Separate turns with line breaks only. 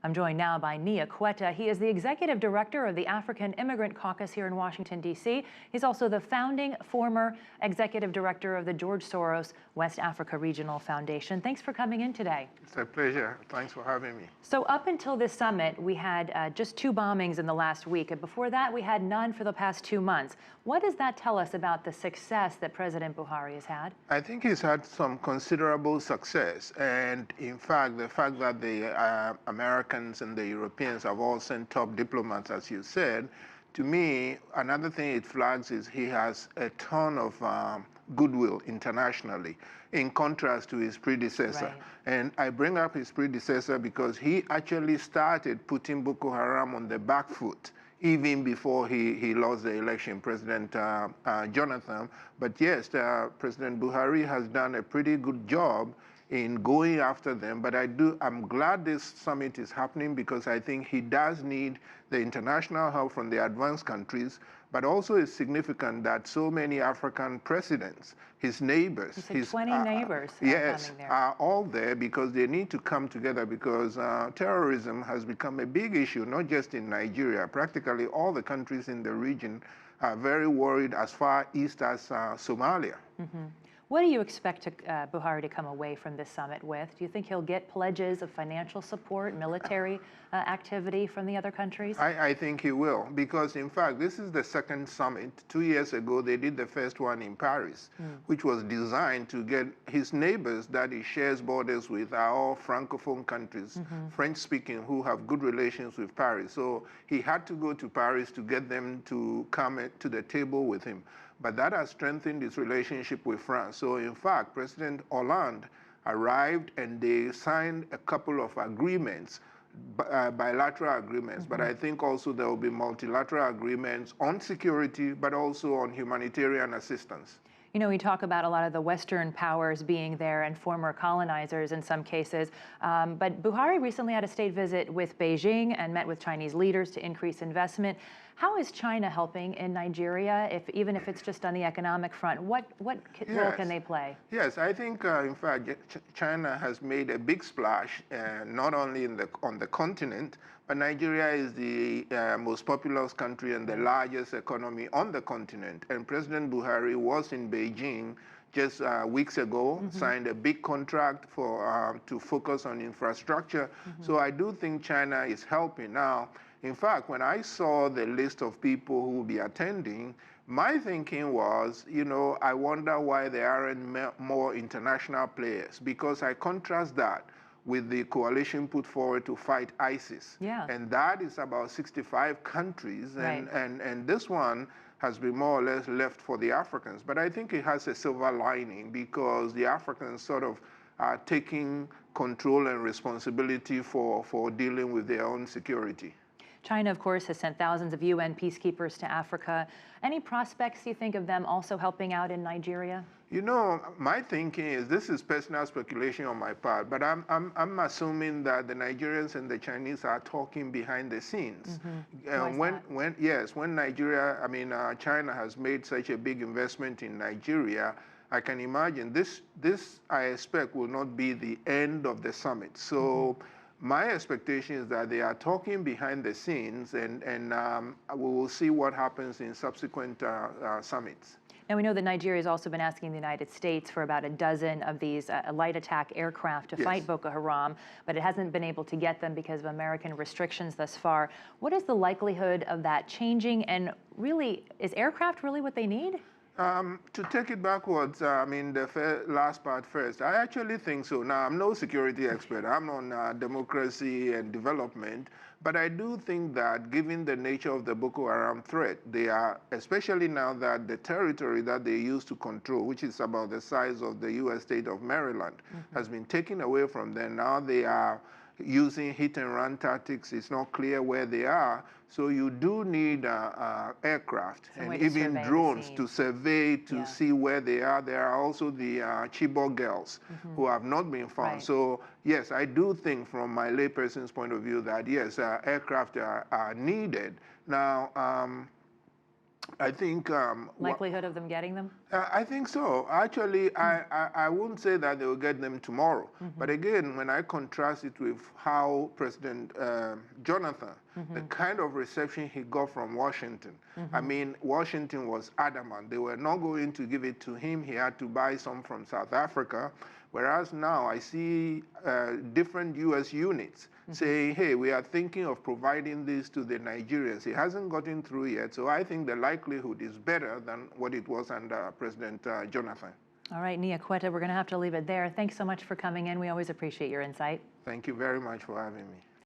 I'm joined now by Nii Akuetteh. He is the Executive Director of the African Immigrant Caucus here in Washington, D.C. He's also the founding former Executive Director of the George Soros West Africa Regional Foundation. Thanks for coming in today.
It's a pleasure. Thanks for having me.
So up until this summit, we had just 2 bombings in the last week, and before that, we had none for the past 2 months. What does that tell us about the success that President Buhari has had?
I think he's had some considerable success, and in fact, the fact that the Americans and the Europeans have all sent top diplomats, as you said, to me, another thing it flags is he has a ton of goodwill internationally, in contrast to his predecessor.
Right.
And I bring up his predecessor because he actually started putting Boko Haram on the back foot even before he lost the election, President Jonathan. But yes, President Buhari has done a pretty good job in going after them. But I'm glad this summit is happening because I think he does need the international help from the advanced countries, but also it's significant that so many African presidents, his neighbors,
his 20 neighbors
yes, are all there because they need to come together because terrorism has become a big issue, not just in Nigeria. Practically all the countries in the region are very worried as far east as Somalia.
Mm-hmm. What do you expect Buhari to come away from this summit with? Do you think he'll get pledges of financial support, military activity from the other countries?
I think he will, because in fact, this is the second summit. 2 years ago, they did the first one in Paris, which was designed to get his neighbors that he shares borders with are all Francophone countries, French-speaking, who have good relations with Paris. So he had to go to Paris to get them to come to the table with him. But that has strengthened his relationship with France. So in fact, President Hollande arrived and they signed a couple of agreements, bilateral agreements. But I think also there will be multilateral agreements on security, but also on humanitarian assistance.
You know, we talk about a lot of the Western powers being there and former colonizers in some cases, but Buhari recently had a state visit with Beijing and met with Chinese leaders to increase investment. How is China helping in Nigeria, even if it's just on the economic front? What role can they play?
Yes, I think, in fact, China has made a big splash, not only on the continent, but Nigeria is the most populous country and the largest economy on the continent. And President Buhari was in Beijing just weeks ago, signed a big contract to focus on infrastructure. So I do think China is helping. Now, in fact, when I saw the list of people who will be attending, my thinking was, you know, I wonder why there aren't more international players, because I contrast that with the coalition put forward to fight ISIS.
Yeah.
And that is about 65 countries, and this one has been more or less left for the Africans. But I think it has a silver lining because the Africans sort of are taking control and responsibility for dealing with their own security.
China, of course, has sent thousands of UN peacekeepers to Africa. Any prospects, you think, of them also helping out in Nigeria?
You know, my thinking is, this is personal speculation on my part, but I'm assuming that the Nigerians and the Chinese are talking behind the scenes. When Nigeria, China has made such a big investment in Nigeria, I can imagine this I expect will not be the end of the summit. So. My expectation is that they are talking behind the scenes, and we will see what happens in subsequent summits.
Now, we know that Nigeria has also been asking the United States for about a dozen of these light attack aircraft to fight Boko Haram, but it hasn't been able to get them because of American restrictions thus far. What is the likelihood of that changing, and really, is aircraft really what they need?
To take it backwards, the last part first, I actually think so. Now, I'm no security expert. I'm on democracy and development. But I do think that given the nature of the Boko Haram threat, they are, especially now that the territory that they used to control, which is about the size of the U.S. state of Maryland, has been taken away from them. Now they are using hit-and-run tactics. It's not clear where they are. So you do need aircraft and even drones to survey, to see where they are. There are also the Chibok girls who have not been found. Right. So yes, I do think from my layperson's point of view that yes, aircraft are needed. Now, I think...
likelihood of them getting them?
I think so. Actually, I wouldn't say that they will get them tomorrow. But again, when I contrast it with how President Jonathan, the kind of reception he got from Washington, I mean, Washington was adamant. They were not going to give it to him. He had to buy some from South Africa. Whereas now I see different U.S. units saying, hey, we are thinking of providing this to the Nigerians. It hasn't gotten through yet. So I think the likelihood is better than what it was under President Jonathan.
All right, Nii Akuetteh, we're going to have to leave it there. Thanks so much for coming in. We always appreciate your insight.
Thank you very much for having me.